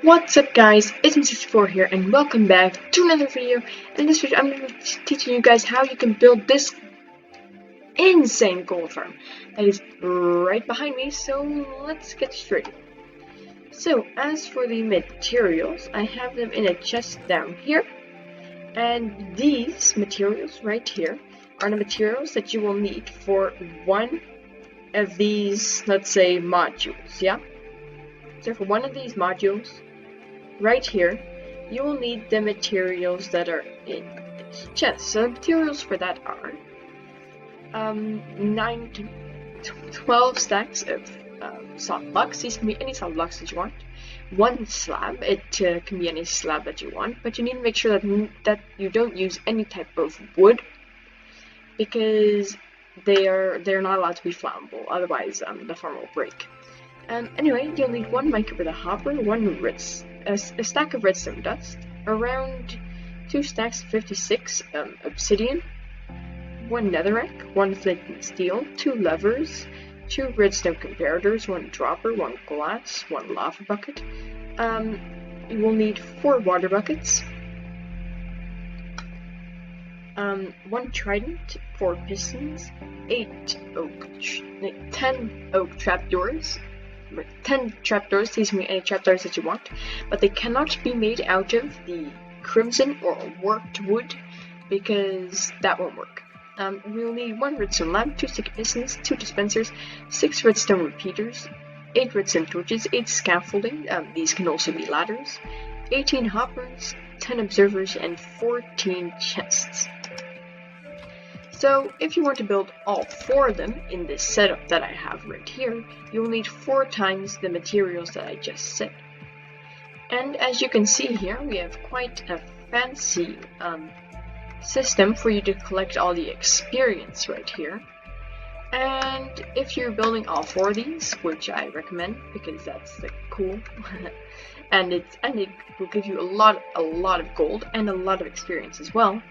What's up guys, it's M64 here and welcome back to another video. In this video I'm going to be teaching you guys how you can build this insane gold farm that is right behind me, so let's get straight. So as for the materials, I have them in a chest down here, and these materials right here are the materials that you will need for one of these, let's say, modules, yeah? So for one of these modules, right here, you will need the materials that are in this chest. So the materials for that are 9 to 12 stacks of solid blocks. These can be any solid blocks that you want. One slab, it can be any slab that you want, but you need to make sure that you don't use any type of wood, because they're not allowed to be flammable, otherwise the farm will break. Anyway, you'll need one mica with a hopper, a stack of redstone dust, around 2 stacks of 56 obsidian, one netherrack, one flint and steel, 2 levers, 2 redstone comparators, 1 dropper, 1 glass, 1 lava bucket. You will need 4 water buckets, 1 trident, 4 pistons, 10 oak trapdoors. 10 trapdoors. These can be any trapdoors that you want, but they cannot be made out of the crimson or worked wood, because that won't work. We'll need 1 redstone lamp, 2 sticky pistons, 2 dispensers, 6 redstone repeaters, 8 redstone torches, 8 scaffolding, these can also be ladders, 18 hoppers, 10 observers, and 14 chests. So if you want to build all 4 of them in this setup that I have right here, you'll need 4 times the materials that I just said. And as you can see here, we have quite a fancy system for you to collect all the experience right here. And if you're building all 4 of these, which I recommend because that's cool, and it will give you a lot of gold and a lot of experience as well.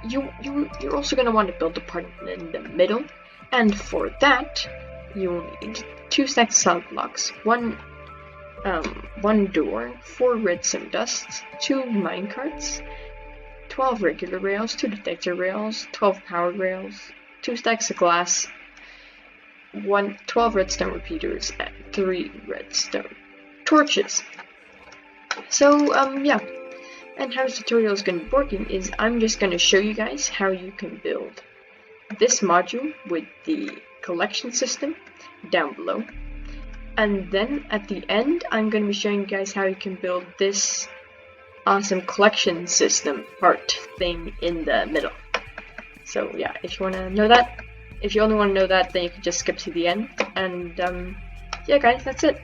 You're also going to want to build a part in the middle, and for that you'll need 2 stacks of solid blocks, one door, 4 redstone dusts, 2 minecarts, 12 regular rails, 2 detector rails, 12 power rails, 2 stacks of glass, 12 redstone repeaters, and 3 redstone torches. So yeah. And how this tutorial is going to be working is I'm just going to show you guys how you can build this module with the collection system down below. And then at the end, I'm going to be showing you guys how you can build this awesome collection system part thing in the middle. So yeah, if you want to know that, if you only want to know that, then you can just skip to the end. And yeah guys, that's it.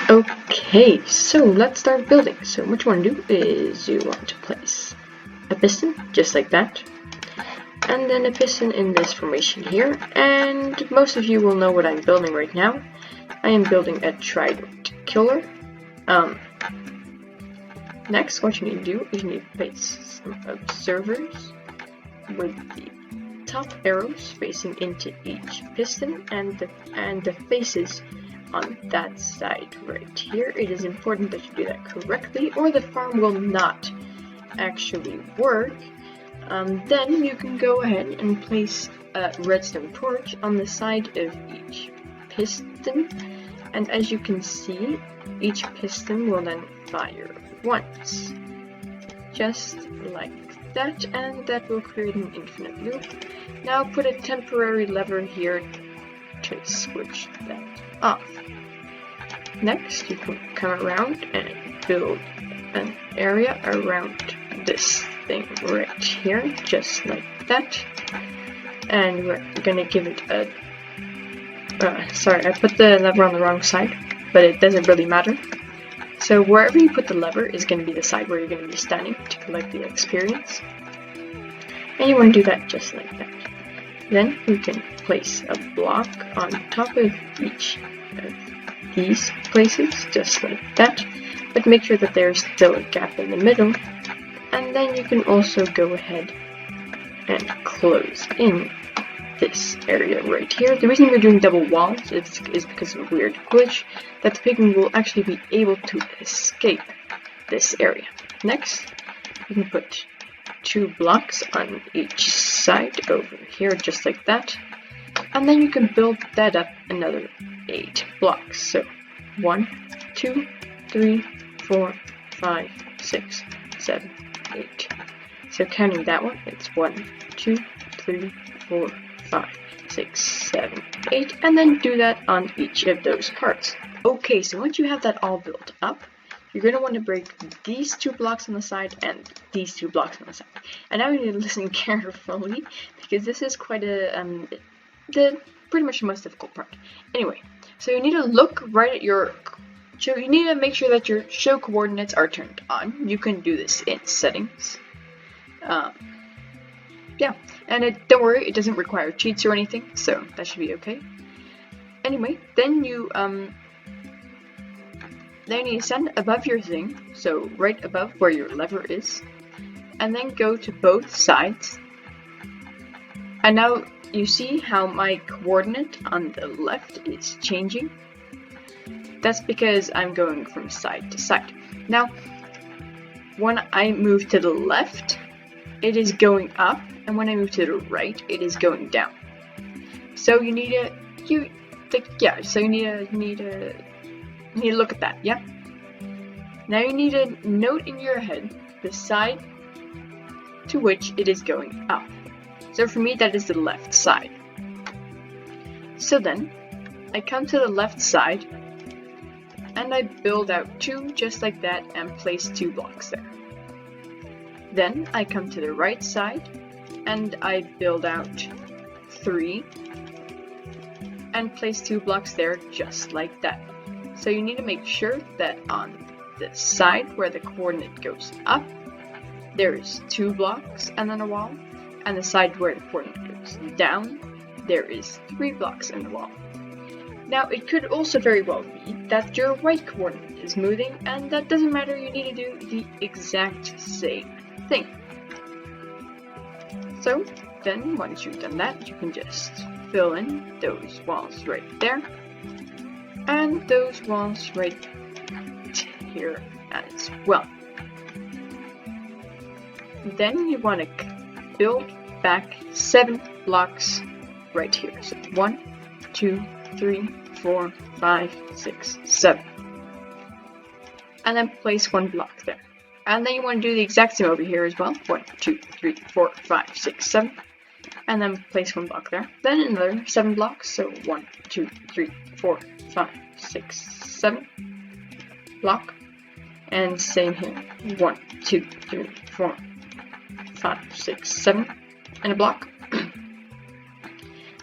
Okay, so let's start building. So what you want to do is you want to place a piston, just like that, and then a piston in this formation here, and most of you will know what I'm building right now. I am building a trident killer. Next, what you need to do is you need to place some observers with the top arrows facing into each piston, and the faces on that side right here. It is important that you do that correctly, or the farm will not actually work. Then you can go ahead and place a redstone torch on the side of each piston, and as you can see, each piston will then fire once, just like that, and that will create an infinite loop. Now put a temporary lever here to switch that off. Next, you can come around and build an area around this thing right here, just like that. And we're gonna give it a sorry, I put the lever on the wrong side, but it doesn't really matter. So wherever you put the lever is going to be the side where you're going to be standing to collect the experience. And you want to do that just like that. Then you can place a block on top of each of these places, just like that, but make sure that there's still a gap in the middle. And then you can also go ahead and close in this area right here. The reason we're doing double walls is because of a weird glitch that the pigman will actually be able to escape this area. Next, you can put 2 blocks on each side over here, just like that. And then you can build that up another 8 blocks. So 1, 2, 3, 4, 5, 6, 7, 8. So counting that one, it's 1, 2, 3, 4, 5, 6, 7, 8, and then do that on each of those parts. Okay, so once you have that all built up, you're going to want to break these 2 blocks on the side and these 2 blocks on the side. And now you need to listen carefully, because this is quite pretty much the most difficult part. Anyway, so you need to look right at your, so you need to make sure that your show coordinates are turned on. You can do this in settings. Yeah, and don't worry, it doesn't require cheats or anything, so that should be okay. Anyway, then you send above your thing, so right above where your lever is, and then go to both sides. And now you see how my coordinate on the left is changing? That's because I'm going from side to side. Now, when I move to the left, it is going up, and when I move to the right, it is going down. So you need to look at that, yeah? Now you need to note in your head the side to which it is going up. So for me, that is the left side. So then, I come to the left side, and I build out 2 just like that and place 2 blocks there. Then I come to the right side, and I build out 3 and place 2 blocks there just like that. So you need to make sure that on the side where the coordinate goes up, there is 2 blocks and then a wall, and the side where the coordinate goes down, there is 3 blocks in the wall. Now, it could also very well be that your right coordinate is moving, and that doesn't matter, you need to do the exact same thing. So, then once you've done that, you can just fill in those walls right there, and those walls right here as well. Then you want to build back 7 blocks right here. So 1, 2, 3, 4, 5, 6, 7. And then place 1 block there. And then you want to do the exact same over here as well. 1, 2, 3, 4, 5, 6, 7. And then place 1 block there. Then another 7 blocks. So 1, 2, 3, 4, 5, 6, 7. Block. And same here. 1, 2, 3, 4, 5, 6, 7. And a block.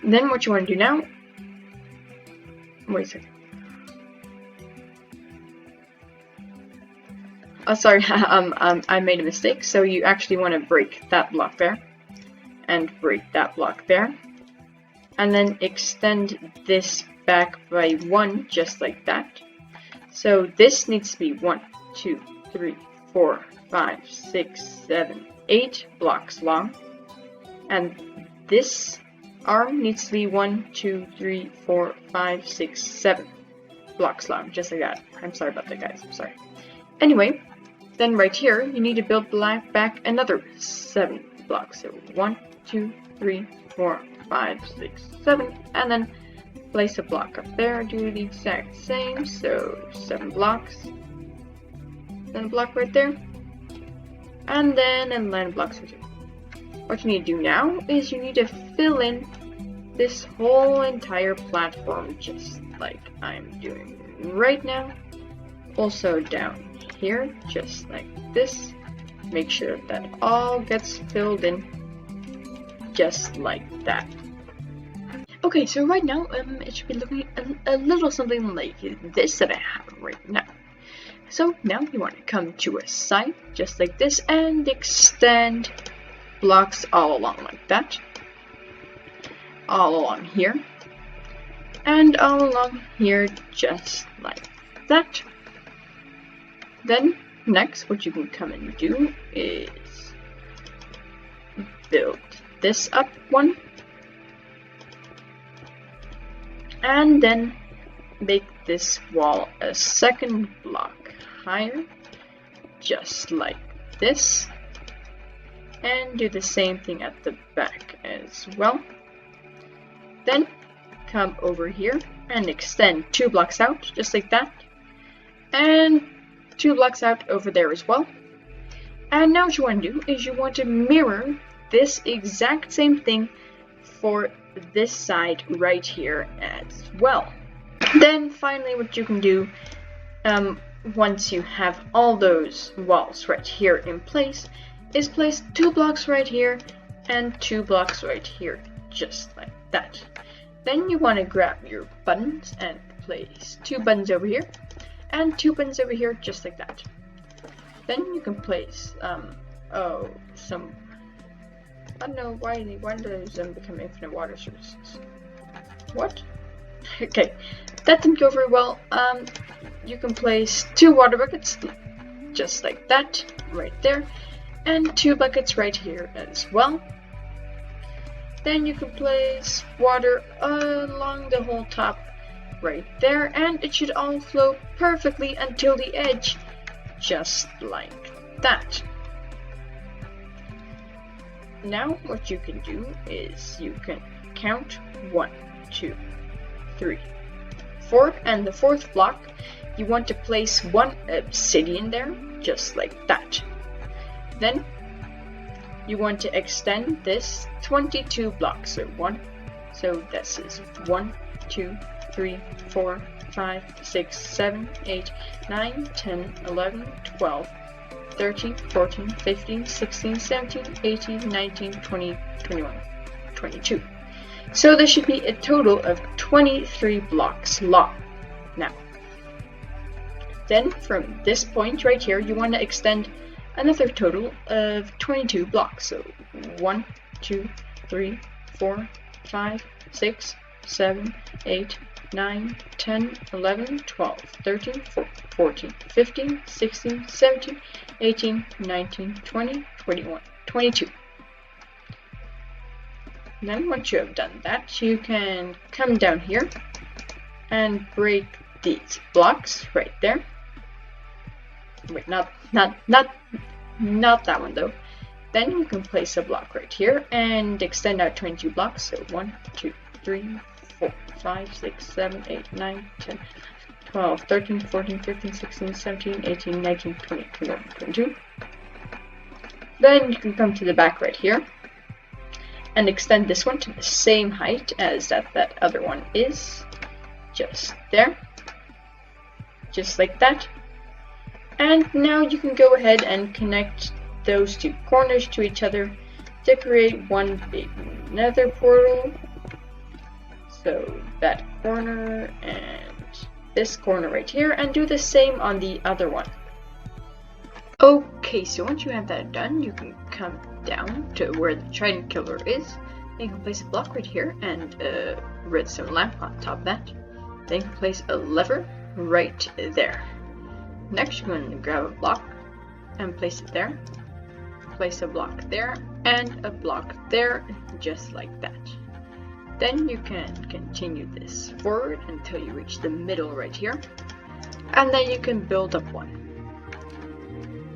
Then what you want to do now. Wait a second. Oh, sorry, I made a mistake. So you actually want to break that block there, and break that block there, and then extend this back by 1, just like that. So this needs to be 1, 2, 3, 4, 5, 6, 7, 8 blocks long, and this arm needs to be 1, 2, 3, 4, 5, 6, 7 blocks long, just like that. I'm sorry about that, guys. I'm sorry. Anyway, then right here, you need to build back another 7 blocks. So 1, 2, 3, 4, 5, 6, 7, and then place a block up there. Do the exact same. So 7 blocks, then a block right there, and then a line of blocks right here. What you need to do now is you need to fill in this whole entire platform just like I'm doing right now. Also down here, just like this. Make sure that all gets filled in just like that. Okay, so right now it should be looking a little something like this that I have right now. So now you want to come to a side just like this and extend blocks all along like that, all along here, and all along here just like that. Then next what you can come and do is build this up 1, And then make this wall a second block higher, just like this. And do the same thing at the back as well. Then come over here and extend 2 blocks out, just like that. And 2 blocks out over there as well. And now what you want to do is you want to mirror this exact same thing for this side right here as well. Then finally what you can do, once you have all those walls right here in place, is place 2 blocks right here and 2 blocks right here, just like that. Then you want to grab your buttons and place 2 buttons over here and 2 buttons over here, just like that. Then you can place I don't know why does them become infinite water sources? What? Okay, that didn't go very well. You can place 2 water buckets, just like that, right there, and 2 buckets right here as well. Then you can place water along the whole top right there, and it should all flow perfectly until the edge, just like that. Now what you can do is you can count 1, 2, 3, 4, and the 4th block you want to place 1 obsidian there, just like that. Then you want to extend this 22 blocks, so this is 1, 2, 3, 4, 5, 6, 7, 8, 9, 10, 11, 12, 13, 14, 15, 16, 17, 18, 19, 20, 21, 22. So there should be a total of 23 blocks long. Now, then from this point right here, you want to extend another total of 22 blocks. So 1, 2, 3, 4, 5, 6, 7, 8, 9, 10, 11, 12, 13, 14, 15, 16, 17, 18, 19, 20, 21, 22. Then once you have done that, you can come down here and break these blocks right there. Wait, not that one though. Then you can place a block right here and extend out 22 blocks. So 1, 2, 3, 4, 5, 6, 7, 8, 9, 10, 12, 13, 14, 15, 16, 17, 18, 19, 20, 21, 22. Then you can come to the back right here and extend this one to the same height as that other one is. Just there. Just like that. And now you can go ahead and connect those 2 corners to each other to create one big nether portal. So that corner and this corner right here, and do the same on the other one. Okay, so once you have that done, you can come down to where the trident killer is. Then you can place a block right here and a redstone lamp on top of that. Then you can place a lever right there. Next, you're going to grab a block and place it there. Place a block there and a block there, just like that. Then you can continue this forward until you reach the middle right here, and then you can build up one.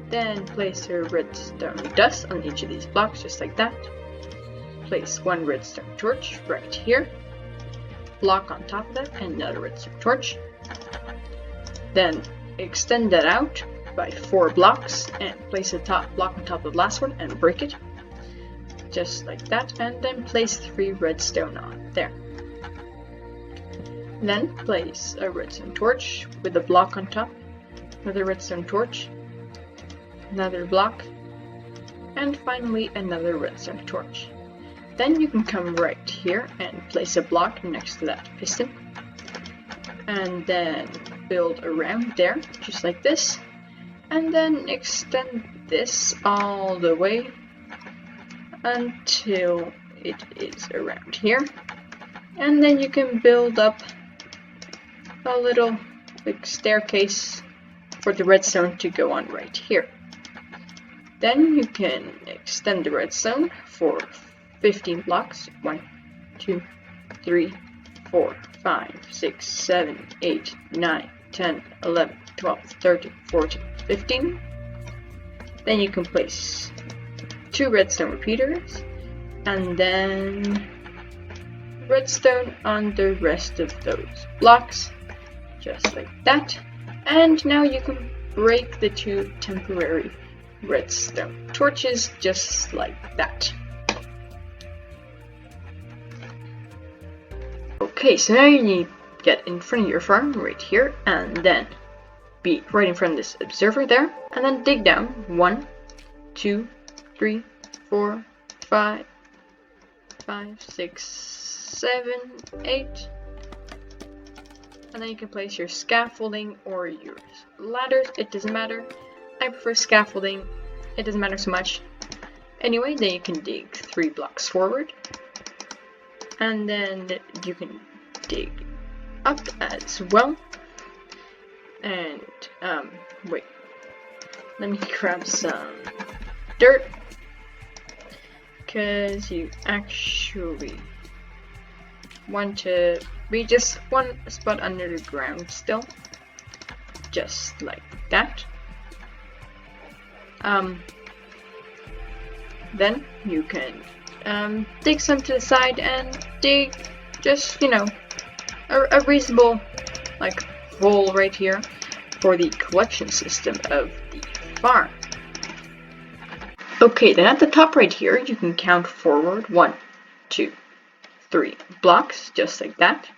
Then place a redstone dust on each of these blocks, just like that. Place 1 redstone torch right here. Block on top of that, and another redstone torch. Then extend that out by 4 blocks and place a top block on top of the last one and break it. Just like that, and then place 3 redstone on there. Then place a redstone torch with a block on top, another redstone torch, another block, and finally another redstone torch. Then you can come right here and place a block next to that piston, and then build around there, just like this, and then extend this all the way until it is around here, and then you can build up a little staircase for the redstone to go on right here. Then you can extend the redstone for 15 blocks. 1, 2, 3, 4, 5, 6, 7, 8, 9, 10, 11, 12, 13, 14, 15. Then you can place 2 redstone repeaters, and then redstone on the rest of those blocks, just like that. And now you can break the 2 temporary redstone torches, just like that. Okay, so now you need to get in front of your farm right here, and then be right in front of this observer there, and then dig down 1, 2, 3, 4, 5, 6, 7, 8, and then you can place your scaffolding or your ladders. It doesn't matter. I prefer scaffolding. It doesn't matter so much. Anyway, then you can dig 3 blocks forward, and then you can dig up as well. And wait, let me grab some dirt, because you actually want to be just 1 spot under the ground still, just like that. Then you can dig some to the side and dig just, you know, a reasonable like hole right here for the collection system of the farm. Okay, then at the top right here you can count forward 1, 2, 3 blocks, just like that.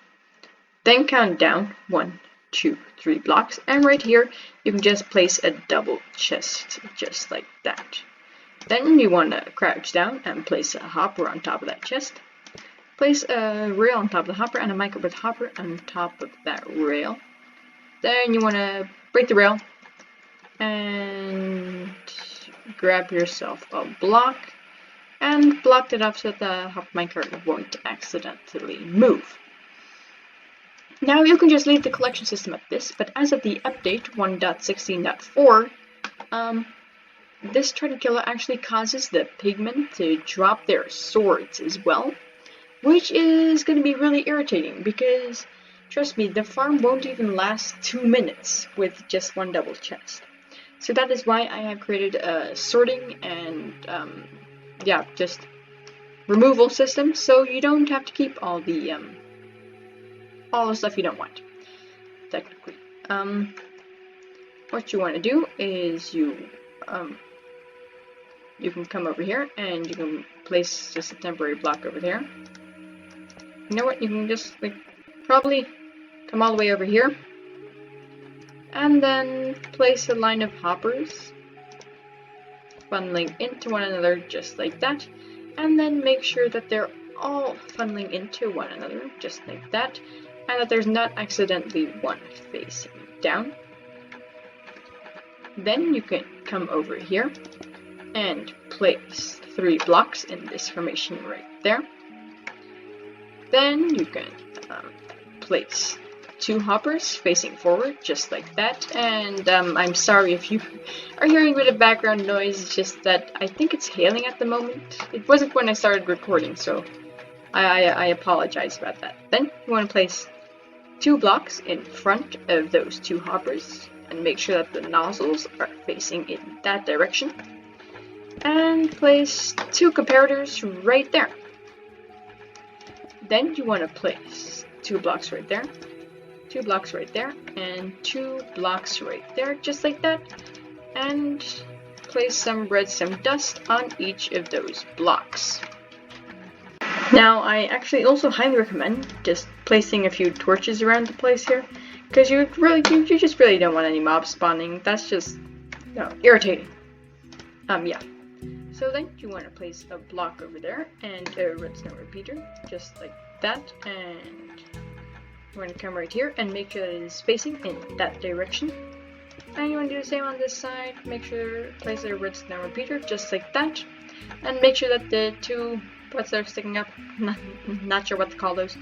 Then count down 1, 2, 3 blocks, and right here you can just place a double chest, just like that. Then you want to crouch down and place a hopper on top of that chest. Place a rail on top of the hopper and a micro with hopper on top of that rail. Then you want to break the rail and grab yourself a block and block it off so that the hopper minecart won't accidentally move. Now you can just leave the collection system at this, but as of the update 1.16.4, this trident killer actually causes the pigmen to drop their swords as well, which is going to be really irritating because, trust me, the farm won't even last 2 minutes with just 1 double chest. So that is why I have created a sorting and, yeah, just removal system, so you don't have to keep all the stuff you don't want, technically. What you want to do is you can come over here and you can place just a temporary block over there. You know what, you can just like probably come all the way over here and then place a line of hoppers funneling into one another, just like that, and then make sure that they're all funneling into one another, just like that, and that there's not accidentally one facing down. Then you can come over here and place 3 blocks in this formation right there. Then you can place 2 hoppers facing forward, just like that. And I'm sorry if you are hearing a bit of background noise, it's just that I think it's hailing at the moment. It wasn't when I started recording, so I apologize about that. Then you want to place 2 blocks in front of those 2 hoppers and make sure that the nozzles are facing in that direction. And place 2 comparators right there. Then you want to place 2 blocks right there, 2 blocks right there, and 2 blocks right there, just like that. And place some redstone dust on each of those blocks. Now, I actually also highly recommend just placing a few torches around the place here, because you just really don't want any mobs spawning. That's just, irritating. Yeah. So then you want to place a block over there and a redstone repeater, just like that, and you want to come right here and make sure that it is facing in that direction. And you want to do the same on this side, make sure place a redstone repeater, just like that, and make sure that the 2 parts that are sticking up, not sure what to call those,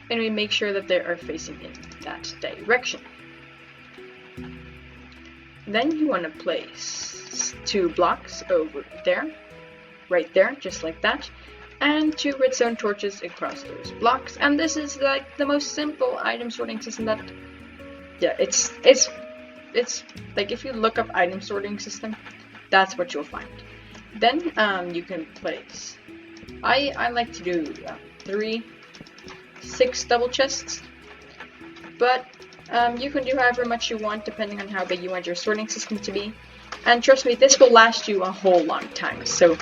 anyway, make sure that they are facing in that direction. Then you want to place 2 blocks over there, right there, just like that, and 2 redstone torches across those blocks. And this is like the most simple item sorting system that, yeah, it's like if you look up item sorting system, that's what you'll find. Then you can place, I like to do 3, 6 double chests, but you can do however much you want depending on how big you want your sorting system to be. And trust me, this will last you a whole long time, so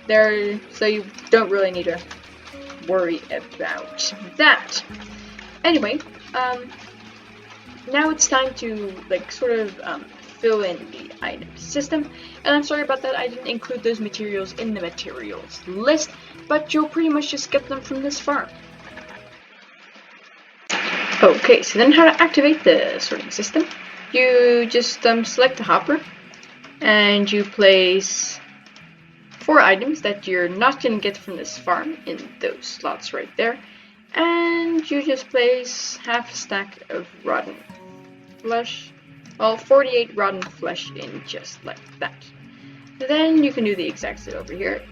you don't really need to worry about that. Anyway, now it's time to like sort of fill in the item system, and I'm sorry about that, I didn't include those materials in the materials list, but you'll pretty much just get them from this farm. Okay, so then how to activate the sorting system. You just select the hopper, and you place 4 items that you're not going to get from this farm in those slots right there, and you just place half a stack of rotten flesh, well, 48 rotten flesh in just like that. Then you can do the exact same over here,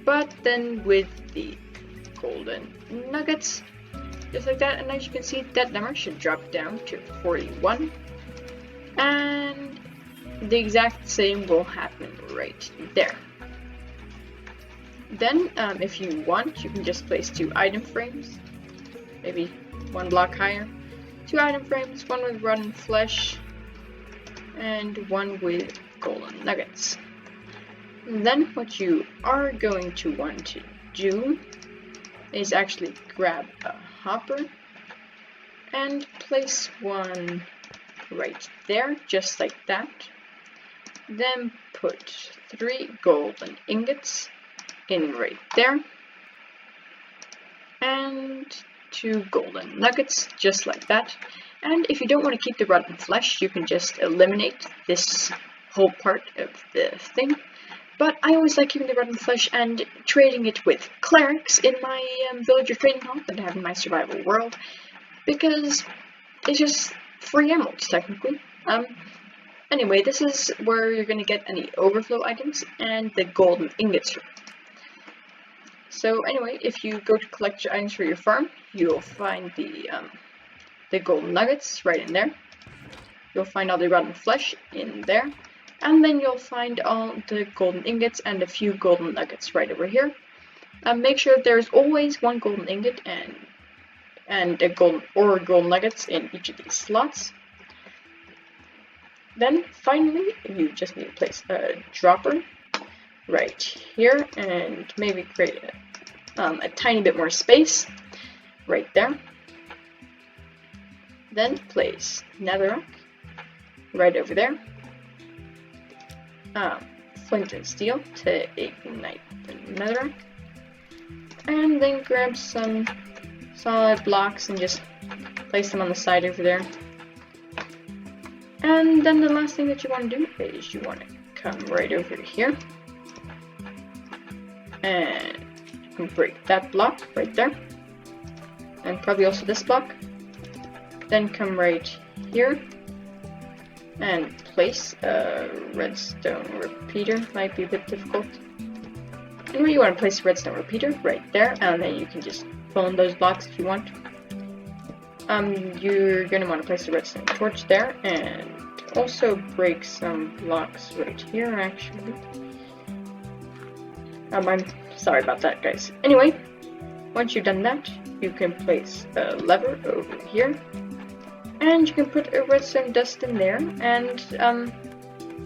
but then with the golden nuggets, just like that. And as you can see, that number should drop down to 41, and the exact same will happen right there. Then if you want, you can just place 2 item frames, maybe 1 block higher. 2 item frames, 1 with rotten flesh and 1 with golden nuggets. And then what you are going to want to do is actually grab a hopper and place 1 right there, just like that. Then put 3 golden ingots in right there, and 2 golden nuggets, just like that. And if you don't want to keep the rotten flesh, you can just eliminate this whole part of the thing. But I always like keeping the rotten flesh and trading it with clerics in my villager trading hall that I have in my survival world, because it's just free emeralds technically. Anyway, this is where you're going to get any overflow items and the golden ingots from. So anyway, if you go to collect your items for your farm, you'll find the golden nuggets right in there. You'll find all the rotten flesh in there, and then you'll find all the golden ingots and a few golden nuggets right over here. Make sure that there's always 1 golden ingot and a golden nuggets in each of these slots. Then finally, you just need to place a dropper right here, and maybe create a tiny bit more space right there. Then place netherrack right over there. Flint and steel to ignite the netherrack. And then grab some solid blocks and just place them on the side over there. And then the last thing that you want to do is you want to come right over here and break that block right there, and probably also this block. Then come right here and place a redstone repeater. Might be a bit difficult. Anyway, you want to place a redstone repeater right there, and then you can just fill in those blocks if you want. You're going to want to place a redstone torch there, and also break some blocks right here, actually. I'm sorry about that, guys. Anyway, once you've done that, you can place a lever over here, and you can put a redstone dust in there, and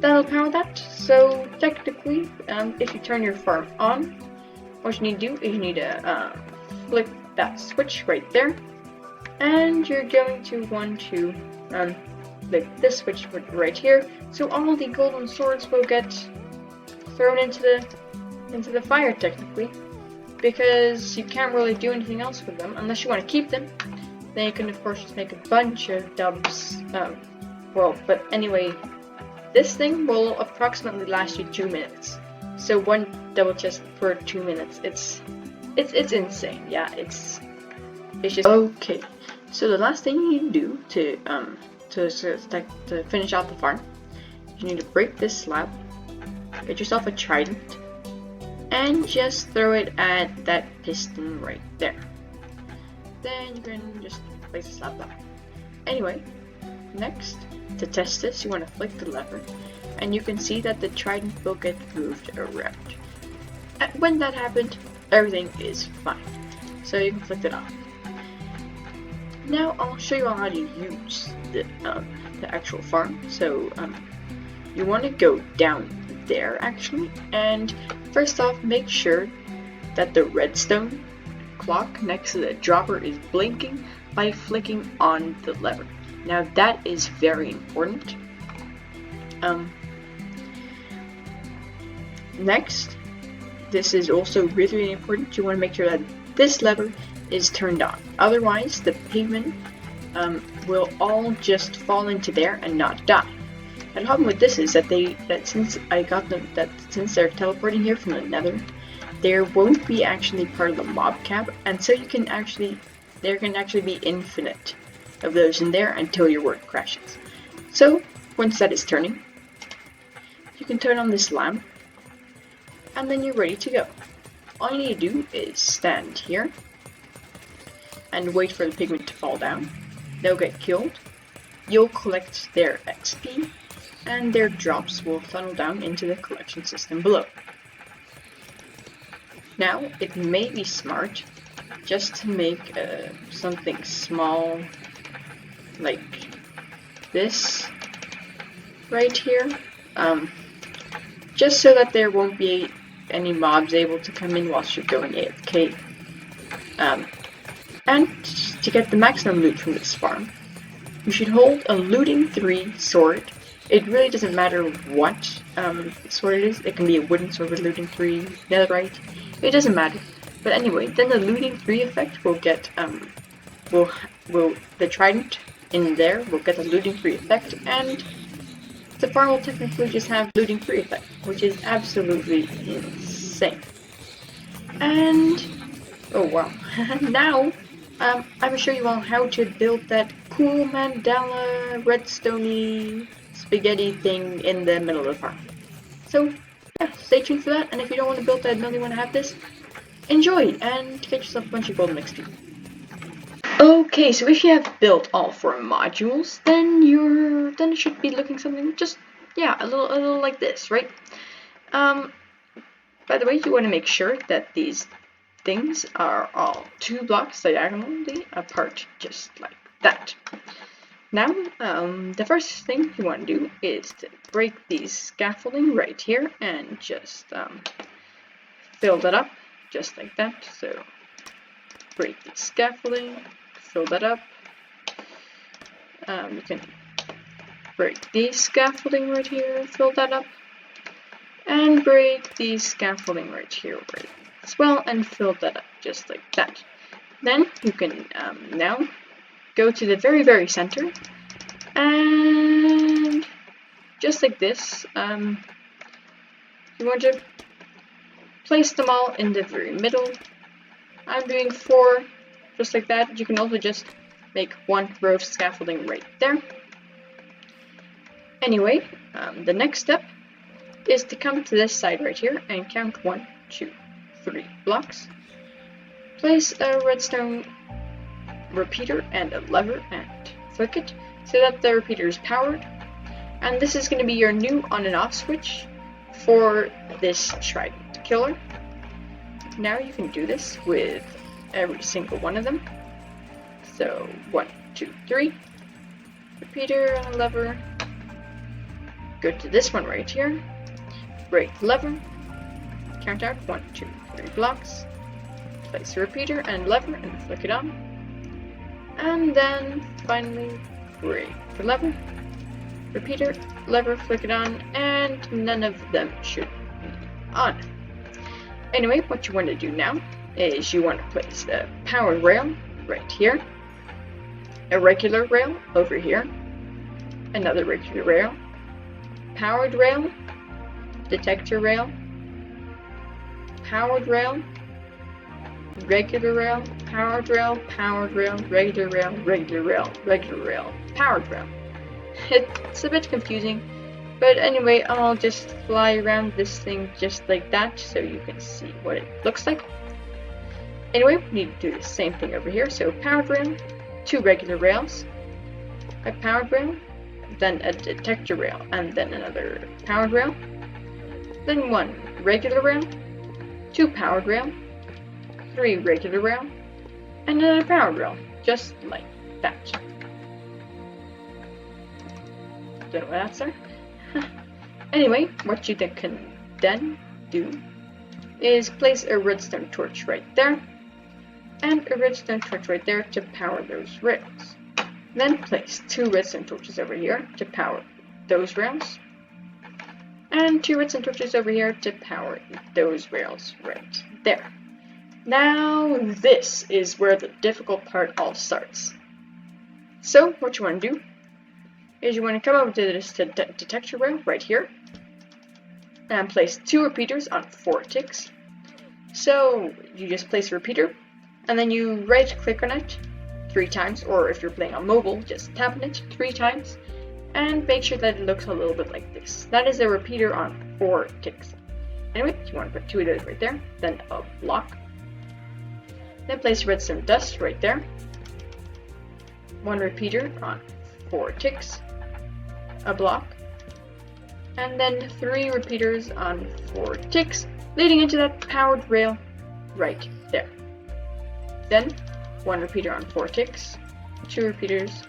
that'll power that. So technically, if you turn your farm on, what you need to do is you need to flick that switch right there, and you're going to want to flick this switch right here, so all the golden swords will get thrown into the fire technically, because you can't really do anything else with them unless you want to keep them. Then you can of course just make a bunch of dubs. But anyway, this thing will approximately last you 2 minutes. So 1 double chest per 2 minutes. It's insane. Yeah, it's just okay. So the last thing you need to do to finish out the farm, you need to break this slab, get yourself a trident, and just throw it at that piston right there. Then you can just place a slab down. Anyway, next, to test this, you want to flick the lever, and you can see that the trident will get moved around. When that happened, everything is fine, so you can flick it off. Now I'll show you how to use the actual farm. So you want to go down there actually, and first off, make sure that the redstone clock next to the dropper is blinking by flicking on the lever. Now that is very important. Next, this is also really important. You want to make sure that this lever is turned on. Otherwise, the pigmen will all just fall into there and not die. And the problem with this is that since they're teleporting here from the Nether, there won't be actually part of the mob cap, and so there can actually be infinite of those in there until your world crashes. So once that is turning, you can turn on this lamp, and then you're ready to go. All you need to do is stand here and wait for the pigment to fall down. They'll get killed. You'll collect their XP, and their drops will funnel down into the collection system below. Now, it may be smart just to make something small like this right here, just so that there won't be any mobs able to come in whilst you're going AFK. And to get the maximum loot from this farm, you should hold a looting 3 sword. It really doesn't matter what sword it is. It can be a wooden sword with looting 3, netherite. It doesn't matter. But anyway, then the looting 3 effect will get the trident in there will get the looting 3 effect, and the farm will technically just have looting 3 effect, which is absolutely insane. And oh wow, now I'm gonna show you all how to build that cool mandala redstoney spaghetti thing in the middle of the farm. So yeah, stay tuned for that, and if you don't want to build that and only want to have this, enjoy and get yourself a bunch of golden XP. Okay, so if you have built all 4 modules, then it should be looking something just a little like this, right? By the way, you want to make sure that these things are all 2 blocks diagonally apart, just like that. Now, the first thing you want to do is to break these scaffolding right here and just fill that up, just like that. So break the scaffolding, fill that up. You can break the scaffolding right here, fill that up, and break the scaffolding right here as well, and fill that up, just like that. Then you can now go to the very, very center, and just like this, you want to place them all in the very middle. I'm doing 4, just like that. You can also just make 1 row of scaffolding right there. Anyway, the next step is to come to this side right here and count 1, 2, 3 blocks. Place a redstone repeater and a lever and flick it so that the repeater is powered. And this is going to be your new on and off switch for this trident killer. Now you can do this with every single one of them. So 1, 2, 3, repeater and a lever. Go to this one right here, break the lever, count out 1, 2, 3 blocks, place a repeater and lever and flick it on, and then finally break the lever, repeater, lever, flick it on, and none of them should be on. Anyway, what you want to do now is you want to place the powered rail right here, a regular rail over here, another regular rail, powered rail, detector rail, powered rail, regular rail, powered rail, powered rail, regular rail, regular rail, regular rail, powered rail. It's a bit confusing, But anyway, I'll just fly around this thing just like that so you can see what it looks like. Anyway, we need to do the same thing over here. So powered rail, 2 regular rails, a powered rail, then a detector rail, and then another powered rail, then 1 regular rail, 2 powered rail, 3 regular rail, and another powered rail, just like that. Don't know what that's there. Anyway, what you can then do is place a redstone torch right there, and a redstone torch right there to power those rails. Then place 2 redstone torches over here to power those rails, and 2 redstone torches over here to power those rails right there. Now this is where the difficult part all starts. So what you want to do is you want to come over to this detector rail right here and place 2 repeaters on 4 ticks. So you just place a repeater and then you right click on it 3 times, or if you're playing on mobile, just tap on it 3 times and make sure that it looks a little bit like this. That is a repeater on 4 ticks. Anyway, you want to put 2 of those right there, then a block. Then place redstone dust right there. 1 repeater on 4 ticks, a block, and then 3 repeaters on 4 ticks, leading into that powered rail right there. Then 1 repeater on 4 ticks, 2 repeaters,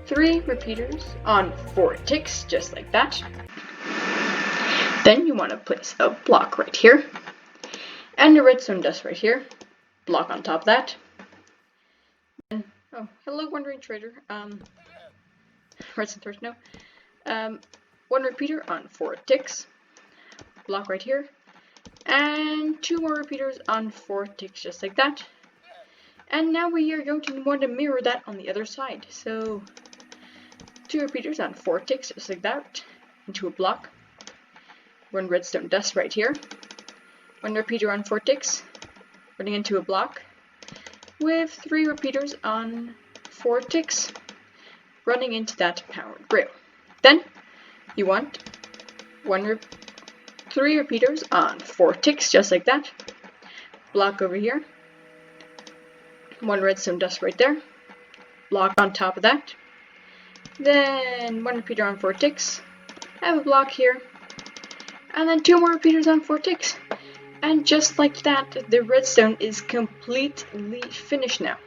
3 repeaters on 4 ticks, just like that. Then you want to place a block right here, and a redstone dust right here, block on top of that. And, oh, hello wandering trader, redstone torch, no. 1 repeater on 4 ticks, block right here, and 2 more repeaters on 4 ticks, just like that. And now we are going to want to mirror that on the other side. So 2 repeaters on 4 ticks, just like that, into a block. 1 redstone dust right here. 1 repeater on 4 ticks, running into a block, with 3 repeaters on 4 ticks, running into that powered rail. Then you want 3 repeaters on 4 ticks, just like that. Block over here. 1 redstone dust right there. Block on top of that. Then 1 repeater on 4 ticks. Have a block here. And then 2 more repeaters on 4 ticks. And just like that, the redstone is completely finished now.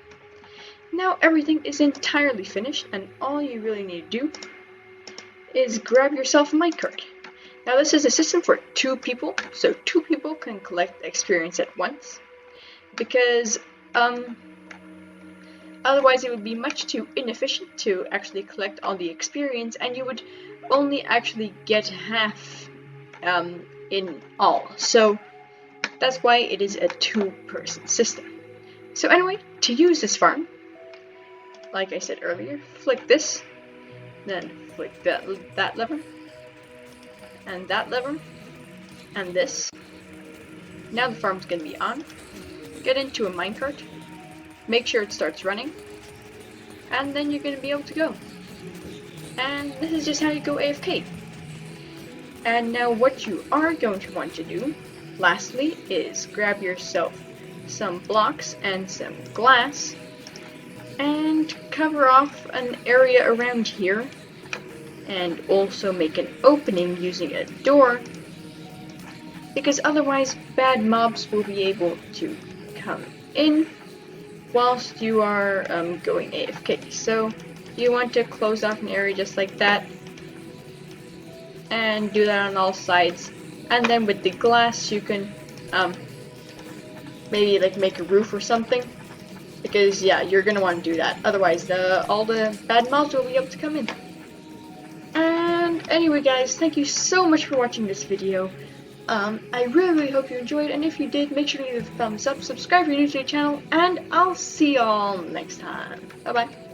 Now everything is entirely finished, and all you really need to do is grab yourself a minecart. Now this is a system for 2 people, so 2 people can collect experience at once, because otherwise it would be much too inefficient to actually collect all the experience, and you would only actually get half in all. So that's why it is a 2-person system. So anyway, to use this farm, like I said earlier, flick this, then flick that lever, and that lever, and this. Now the farm's going to be on. Get into a minecart, make sure it starts running, and then you're going to be able to go. And this is just how you go AFK. And now what you are going to want to do, lastly, is grab yourself some blocks and some glass, and cover off an area around here, and also make an opening using a door, because otherwise bad mobs will be able to come in whilst you are going AFK. So you want to close off an area just like that, and do that on all sides. And then with the glass you can maybe like make a roof or something, because yeah, you're gonna want to do that, otherwise all the bad mobs will be able to come in. And anyway guys, thank you so much for watching this video. I really hope you enjoyed, and if you did, make sure to leave a thumbs up, subscribe if you're new to the channel, and I'll see y'all next time. Bye bye.